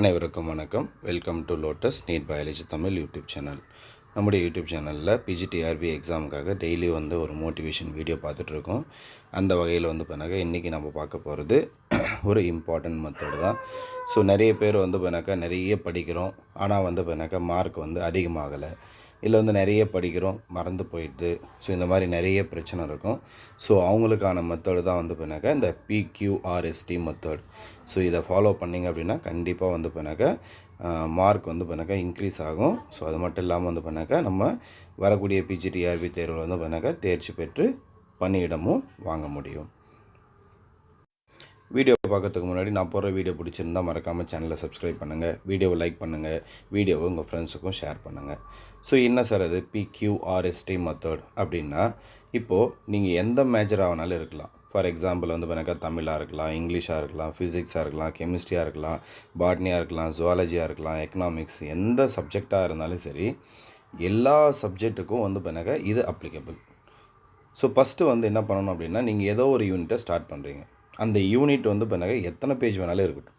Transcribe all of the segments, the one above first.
அனைவருக்கும் வணக்கம். Welcome to Lotus NEET biology Tamil YouTube channel. நம்முடைய யூடியூப் சேனலில் பிஜிடிஆர்பி எக்ஸாமுக்காக டெய்லி ஒரு மோட்டிவேஷன் வீடியோ பார்த்துட்ருக்கோம். அந்த வகையில் பண்ணாக்க இன்றைக்கி நம்ம பார்க்க போகிறது ஒரு இம்பார்ட்டன்ட் மெத்தட் தான். ஸோ நிறைய பேர் பண்ணாக்கா நிறைய படிக்கிறோம், ஆனால் பண்ணாக்கா மார்க் அதிகமாகலை, இல்லை நிறைய படிக்கிறோம் மறந்து போயிடுது. ஸோ இந்த மாதிரி நிறைய பிரச்சனை இருக்கும். ஸோ அவங்களுக்கான மெத்தடு தான் பண்ணாக்கா இந்த பிக்யூஆர்எஸ்டி மெத்தட். ஸோ இதை ஃபாலோ பண்ணிங்க அப்படின்னா கண்டிப்பாக பண்ணாக்கா மார்க் பண்ணாக்கா இன்க்ரீஸ் ஆகும். ஸோ அது மட்டும் இல்லாமல் பண்ணாக்கா நம்ம வரக்கூடிய பிஜிடிஆர்பி தேர்வில் பண்ணாக்கா தேர்ச்சி பெற்று பணியிடமும் வாங்க முடியும். வீடியோ பார்க்கறதுக்கு முன்னாடி நான் போடுற வீடியோ பிடிச்சிருந்தா மறக்காமல் சேனலை சப்ஸ்கிரைப் பண்ணுங்கள், வீடியோவை லைக் பண்ணுங்கள், வீடியோவை உங்கள் ஃப்ரெண்ட்ஸுக்கும் ஷேர் பண்ணுங்கள். ஸோ என்ன சார் அது பிக்யூஆர்எஸ்டி மெத்தட் அப்படின்னா, இப்போது நீங்கள் எந்த மேஜர் ஆகினாலும் இருக்கலாம். ஃபார் எக்ஸாம்பிள் பண்ணாக்கா தமிழாக இருக்கலாம், இங்கிலீஷாக இருக்கலாம், ஃபிசிக்ஸாக இருக்கலாம், கெமிஸ்ட்ரியாக இருக்கலாம், பாட்னியாக இருக்கலாம், ஜுவாலஜியாக இருக்கலாம், எக்கனாமிக்ஸ், எந்த சப்ஜெக்டாக இருந்தாலும் சரி, எல்லா சப்ஜெக்ட்டுக்கும் பண்ணாக்கா இது அப்ளிகபிள். ஸோ ஃபஸ்ட்டு என்ன பண்ணணும் அப்படின்னா, நீங்கள் ஏதோ ஒரு யூனிட்டை ஸ்டார்ட் பண்ணுறீங்க. அந்த யூனிட் பண்ணாக்கா எத்தனை பேஜ் வேணாலும் இருக்கட்டும்.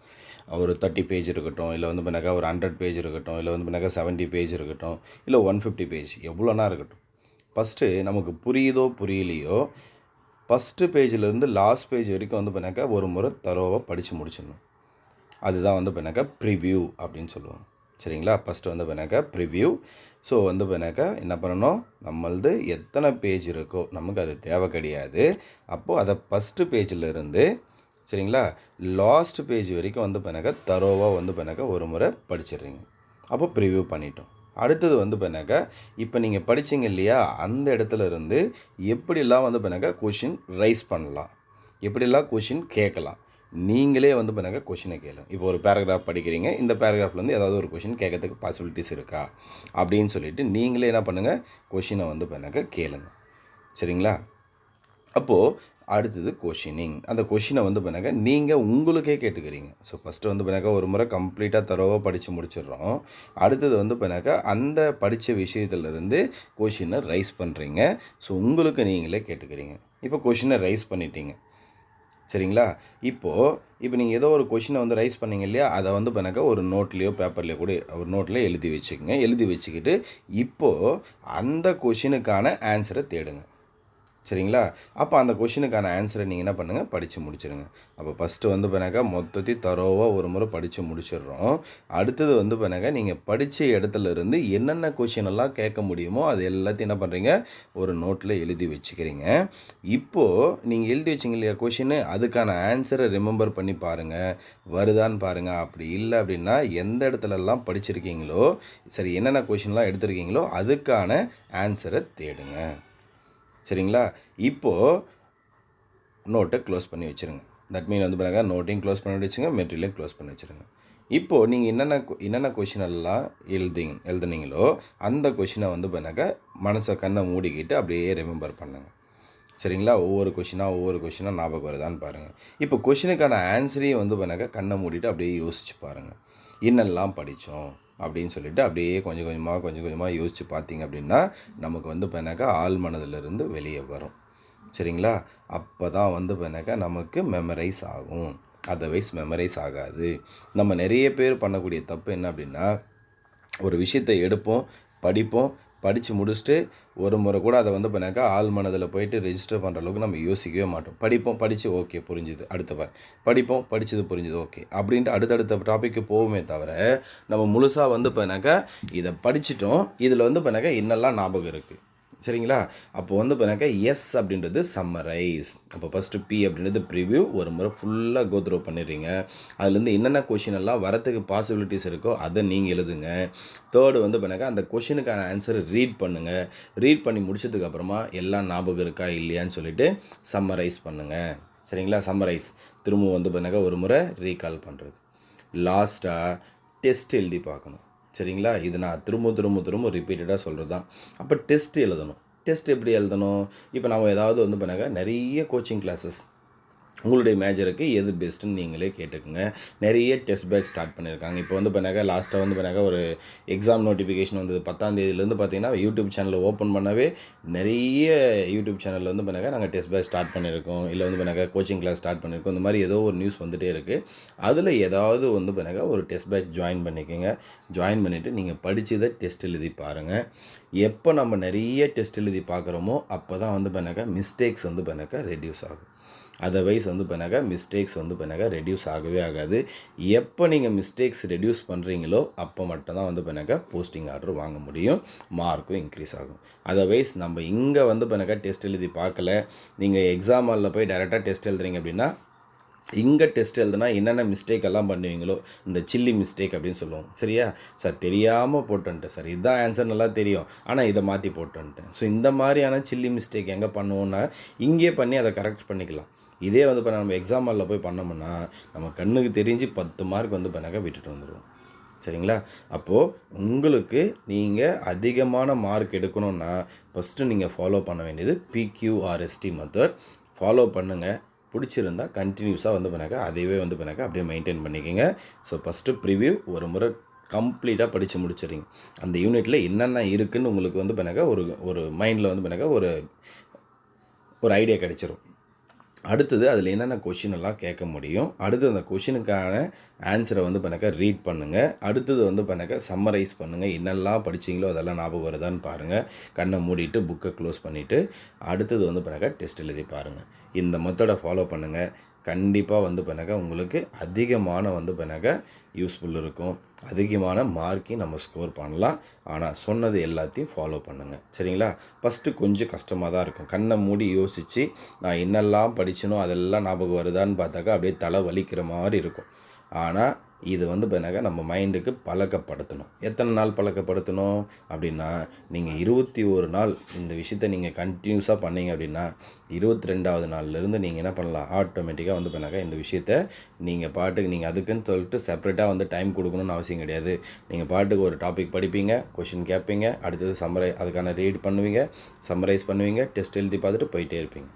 ஒரு 30 பேஜ் இருக்கட்டும், இல்லை பண்ணாக்கா ஒரு 100 பேஜ் இருக்கட்டும், இல்லை பண்ணாக்கா 70 பேஜ் இருக்கட்டும், இல்லை 150 பேஜ், எவ்வளோனா இருக்கட்டும். ஃபஸ்ட்டு நமக்கு புரியுதோ புரியலையோ, ஃபஸ்ட்டு பேஜிலேருந்து லாஸ்ட் பேஜ் வரைக்கும் பண்ணாக்கா ஒரு முறை தரோவாக படித்து முடிச்சிடணும். அதுதான் பண்ணாக்கா ப்ரிவ்யூ அப்படின்னு சொல்லுவோம். சரிங்களா? ஃபஸ்ட்டு பண்ணாக்கா ப்ரிவ்யூ. ஸோ பண்ணாக்கா என்ன பண்ணணும், நம்மளது எத்தனை பேஜ் இருக்கோ நமக்கு அது தேவை கிடையாது. அப்போது அதை ஃபஸ்ட்டு பேஜிலேருந்து சரிங்களா லாஸ்ட் பேஜ் வரைக்கும் பண்ணாக்கா தரோவாக பண்ணாக்கா ஒரு முறை படிச்சிடுறீங்க. அப்போ ப்ரிவ்யூ பண்ணிட்டோம். அடுத்தது பண்ணாக்கா இப்போ நீங்கள் படிச்சிங்க இல்லையா, அந்த இடத்துல இருந்து எப்படிலாம் பண்ணாக்கா கொஷின் ரைஸ் பண்ணலாம், எப்படிலாம் கொஷின் கேட்கலாம், நீங்களே பண்ணாக்கா கொஷினை கேளுங்க. இப்போ ஒரு பேராகிராஃப் படிக்கிறீங்க, இந்த பேராகிராஃப்லேருந்து ஏதாவது ஒரு கொஷின் கேட்கறதுக்கு பாசிபிலிட்டிஸ் இருக்கா அப்படின்னு சொல்லிவிட்டு நீங்களே என்ன பண்ணுங்கள், கொஷினை பண்ணாக்கா கேளுங்க. சரிங்களா? அப்போது அடுத்தது கொஷினிங். அந்த கொஷினை பண்ணாக்கா நீங்கள் உங்களுக்கே கேட்டுக்கிறீங்க. ஸோ ஃபஸ்ட்டு பண்ணாக்கா ஒரு முறை கம்ப்ளீட்டாக தரோவாக படித்து முடிச்சிடுறோம். அடுத்தது பண்ணாக்கா அந்த படித்த விஷயத்துலேருந்து கொஷினை ரைஸ் பண்ணுறீங்க. ஸோ உங்களுக்கு நீங்களே கேட்டுக்கிறீங்க. இப்போ கொஷினை ரைஸ் பண்ணிட்டீங்க. சரிங்களா? இப்போ நீங்கள் ஏதோ ஒரு கொஷினை ரைஸ் பண்ணிங்க இல்லையா, அதை பண்ணாக்கா ஒரு நோட்லேயோ பேப்பர்லேயோ கூட ஒரு நோட்டில் எழுதி வச்சுக்கோங்க. எழுதி வச்சுக்கிட்டு இப்போது அந்த கொஷினுக்கான ஆன்சரை தேடுங்க. சரிங்களா? அப்போ அந்த கொஷினுக்கான ஆன்சரை நீங்கள் என்ன பண்ணுங்கள், படித்து முடிச்சிடுங்க. அப்போ ஃபஸ்ட்டு பண்ணாக்கா மொத்தத்தையும் தரோவாக ஒரு முறை படித்து முடிச்சிடுறோம். அடுத்தது பண்ணாக்கா நீங்கள் படித்த இடத்துல இருந்து என்னென்ன கொஷினெல்லாம் கேட்க முடியுமோ அது எல்லாத்தையும் என்ன பண்ணுறீங்க, ஒரு நோட்டில் எழுதி வச்சுக்கிறீங்க. இப்போது நீங்கள் எழுதி வச்சிங்க இல்லையா கொஷின்னு, அதுக்கான ஆன்சரை ரிமெம்பர் பண்ணி பாருங்கள், வருதான்னு பாருங்கள். அப்படி இல்லை அப்படின்னா எந்த இடத்துலலாம் படிச்சிருக்கீங்களோ, சரி என்னென்ன கொஷின்லாம் எடுத்திருக்கீங்களோ அதுக்கான ஆன்சரை தேடுங்க. சரிங்களா? இப்போது நோட்டை க்ளோஸ் பண்ணி வச்சுருங்க. தட் மீன் பண்ணாக்கா நோட்டையும் க்ளோஸ் பண்ணி வச்சுங்க, மெட்டீரியலையும் க்ளோஸ் பண்ணி வச்சுருங்க. இப்போது நீங்கள் என்னென்ன கொஷினெல்லாம் எழுதுனீங்களோ அந்த கொஷினை பண்ணாக்கா மனசை கண்ணை மூடிக்கிட்டு அப்படியே ரிமெம்பர் பண்ணுங்கள். சரிங்களா? ஒவ்வொரு கொஷினாக ஞாபகம் வருதான்னு பாருங்கள். இப்போ கொஷினுக்கான ஆன்சரையும் பண்ணாக்கா கண்ணை மூடிட்டு அப்படியே யோசித்து பாருங்கள், என்னெல்லாம் படித்தோம் அப்படின்னு சொல்லிவிட்டு அப்படியே கொஞ்சம் கொஞ்சமாக யோசித்து பார்த்தீங்க அப்படின்னா நமக்கு பண்ணாக்கா ஆள் மனதிலிருந்து வெளியே வரும். சரிங்களா? அப்போ தான் பண்ணாக்கா நமக்கு மெமரைஸ் ஆகும். அதர்வைஸ் மெமரைஸ் ஆகாது. நம்ம நிறைய பேர் பண்ணக்கூடிய தப்பு என்ன அப்படின்னா, ஒரு விஷயத்தை எடுப்போம், படிப்போம், படித்து முடிச்சுட்டு ஒரு முறை கூட அதை பண்ணாக்கா ஆள் மனதில் போயிட்டு ரெஜிஸ்டர் பண்ணுற அளவுக்கு நம்ம யோசிக்கவே மாட்டோம். படித்து ஓகே புரிஞ்சுது, அடுத்த படிப்போம், படித்தது புரிஞ்சுது ஓகே அப்படின்ட்டு அடுத்தடுத்த டாப்பிக்கு போகுமே தவிர நம்ம முழுசாக பண்ணாக்கா இதை படிச்சிட்டோம், இதில் பண்ணாக்கா என்னெல்லாம் ஞாபகம் இருக்குது. சரிங்களா? அப்போது பண்ணாக்கா எஸ் அப்படின்றது சம்மரைஸ். அப்போ ஃபஸ்ட்டு பி அப்படின்றது ப்ரிவ்யூ, ஒரு முறை ஃபுல்லாக கோத்ரூ பண்ணிடுறீங்க. அதுலேருந்து என்னென்ன கொஷின் எல்லாம் வரத்துக்கு பாசிபிலிட்டிஸ் இருக்கோ அதை நீங்கள் எழுதுங்க. தேர்டு பண்ணாக்கா அந்த கொஷினுக்கான ஆன்சரை ரீட் பண்ணுங்கள். ரீட் பண்ணி முடிச்சதுக்கப்புறமா எல்லாம் ஞாபகம் இருக்கா இல்லையான்னு சொல்லிவிட்டு சம்மரைஸ் பண்ணுங்கள். சரிங்களா? சம்மரைஸ் திரும்ப பண்ணாக்கா ஒரு முறை ரீகால் பண்ணுறது. லாஸ்ட்டாக டெஸ்ட் எழுதி பார்க்கணும். சரிங்களா? இது நான் திரும்ப ரிப்பீட்டடாக சொல்கிறது தான். அப்போ டெஸ்ட் எழுதணும். டெஸ்ட் எப்படி எழுதணும், இப்போ நம்ம ஏதாவது பண்ணாக்கா நிறைய கோச்சிங் கிளாஸஸ் உங்களுடைய மேஜருக்கு எது பெஸ்ட்டுன்னு நீங்களே கேட்டுக்குங்க. நிறைய டெஸ்ட் பேட்ச் ஸ்டார்ட் பண்ணியிருக்காங்க. இப்போ வந்து பண்ணாக்கா லாஸ்ட்டாக வந்து பண்ணாக்கா ஒரு எக்ஸாம் நோட்டிஃபிகேஷன் வந்தது 10ஆம் தேதியிலேருந்து பார்த்தீங்கன்னா, யூடியூப் சேனலை ஓப்பன் பண்ணவே நிறைய யூடியூப் சேனலில் வந்து பண்ணாக்கா நாங்கள் டெஸ்ட் பேட்ச் ஸ்டார்ட் பண்ணியிருக்கோம், இல்லை வந்து பண்ணாக்கா கோச்சிங் கிளாஸ் ஸ்டார்ட் பண்ணியிருக்கோம். இந்த மாதிரி ஏதோ ஒரு நியூஸ் வந்துகிட்டே இருக்குது. அதில் ஏதாவது வந்து பண்ணாக்கா ஒரு டெஸ்ட் பேட்ச் ஜாயின் பண்ணிக்கோங்க. ஜாயின் பண்ணிவிட்டு நீங்கள் படித்ததை டெஸ்ட் எழுதி பாருங்கள். எப்போ நம்ம நிறைய டெஸ்ட் எழுதி பார்க்குறோமோ அப்போ தான் வந்து பண்ணாக்கா மிஸ்டேக்ஸ் வந்து பண்ணாக்கா ரெடியூஸ் ஆகும். அதர்வைஸ் வந்து பண்ணாக்கா மிஸ்டேக்ஸ் வந்து பண்ணாக்கா ரெடியூஸ் ஆகவே ஆகாது. எப்போ நீங்கள் மிஸ்டேக்ஸ் ரெடியூஸ் பண்ணுறீங்களோ அப்போ மட்டும்தான் வந்து பண்ணாக்கா போஸ்டிங் ஆர்டர் வாங்க முடியும், மார்க்கும் இன்க்ரீஸ் ஆகும். அதர்வைஸ் நம்ம இங்கே வந்து பண்ணாக்கா டெஸ்ட் எழுதி பார்க்கல, நீங்கள் எக்ஸாம் ஹாலில் போய் டைரெக்டாக டெஸ்ட் எழுதுறீங்க அப்படின்னா, இங்கே டெஸ்ட் எழுதுனா என்னென்ன மிஸ்டேக் எல்லாம் பண்ணுவீங்களோ, இந்த சில்லி மிஸ்டேக் அப்படின்னு சொல்லுவோம். சரியா சார், தெரியாமல் போட்டுன்ட்டேன் சார், இதுதான் ஆன்சர் நல்லா தெரியும், ஆனால் இதை மாற்றி போட்டுன்ட்டேன். ஸோ இந்த மாதிரியான சில்லி மிஸ்டேக் எங்கே பண்ணுவோன்னா இங்கே பண்ணி அதை கரெக்ட் பண்ணிக்கலாம். இதே வந்து இப்போ நம்ம எக்ஸாம் ஹாலில் போய் பண்ணோம்னா நம்ம கண்ணுக்கு தெரிஞ்சு 10 மார்க் வந்து பண்ணாக்க விட்டுட்டு வந்துடுவோம். சரிங்களா? அப்போது உங்களுக்கு நீங்கள் அதிகமான மார்க் எடுக்கணுன்னா ஃபஸ்ட்டு நீங்கள் ஃபாலோ பண்ண வேண்டியது PQRST மெத்தட் ஃபாலோ பண்ணுங்கள். பிடிச்சிருந்தா கண்டினியூஸாக வந்து பண்ணாக்கா அதையவே வந்து பண்ணாக்கா அப்படியே மெயின்டைன் பண்ணிக்கோங்க. ஸோ ஃபஸ்ட்டு ப்ரிவ்யூ ஒரு முறை கம்ப்ளீட்டாக படித்து முடிச்சிடுங்க. அந்த யூனிட்டில் என்னென்ன இருக்குதுன்னு உங்களுக்கு வந்து பண்ணாக்கா ஒரு மைண்டில் வந்து பண்ணாக்கா ஒரு ஐடியா கிடைச்சிரும். அடுத்தது அதில் என்னென்ன கொஷின் எல்லாம் கேட்க முடியும், அடுத்து அந்த கொஷினுக்கான ஆன்சரை வந்து பண்ணாக்கா ரீட் பண்ணுங்கள். அடுத்தது வந்து பண்ணாக்கா சம்மரைஸ் பண்ணுங்கள். என்னெல்லாம் படிச்சிங்களோ அதெல்லாம் ஞாபகம் வருதான்னு பாருங்கள். கண்ணை மூடிட்டு புக்கை க்ளோஸ் பண்ணிவிட்டு அடுத்தது வந்து பண்ணாக்கா டெஸ்ட் எழுதி பாருங்கள். இந்த மெத்தடை ஃபாலோ பண்ணுங்கள். கண்டிப்பாக வந்து பண்ணாக்கா உங்களுக்கு அதிகமான வந்து பண்ணாக்கா யூஸ்ஃபுல் இருக்கும். அதிகமான மார்க்கையும் நம்ம ஸ்கோர் பண்ணலாம். ஆனால் சொன்னது எல்லாத்தையும் ஃபாலோ பண்ணுங்கள். சரிங்களா? ஃபஸ்ட்டு கொஞ்சம் கஷ்டமாக தான் இருக்கும். கண்ணை மூடி யோசித்து நான் என்னெல்லாம் படிச்சனோ அதெல்லாம் ஞாபகம் வருதான்னு பார்த்தாக்கா அப்படியே தலை வலிக்கிற மாதிரி இருக்கும். ஆனால் இது வந்து பண்ணாக்கா நம்ம மைண்டுக்கு பழக்கப்படுத்தணும். எத்தனை நாள் பழக்கப்படுத்தணும் அப்படின்னா, நீங்கள் 21 நாள் இந்த விஷயத்தை நீங்கள் கண்டினியூஸாக பண்ணீங்க அப்படின்னா 22வது நாள்லேருந்து நீங்கள் என்ன பண்ணலாம், ஆட்டோமேட்டிக்காக வந்து பண்ணாக்கா இந்த விஷயத்தை நீங்கள் பாட்டுக்கு நீங்கள் அதுக்குன்னு சொல்லிட்டு செப்பரேட்டாக வந்து டைம் கொடுக்கணும்னு அவசியம் கிடையாது. நீங்கள் பாட்டுக்கு ஒரு டாபிக் படிப்பீங்க, கொஷின் கேட்பீங்க, அடுத்தது அதுக்கான ரீட் பண்ணுவீங்க, சம்மரைஸ் பண்ணுவீங்க, டெஸ்ட் எழுதி பார்த்துட்டு போயிட்டே இருப்பீங்க.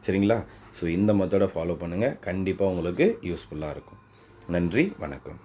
சரிங்களா? ஸோ இந்த மெத்தடை ஃபாலோ பண்ணுங்கள். கண்டிப்பாக உங்களுக்கு யூஸ்ஃபுல்லாக இருக்கும். நன்றி, வணக்கம்.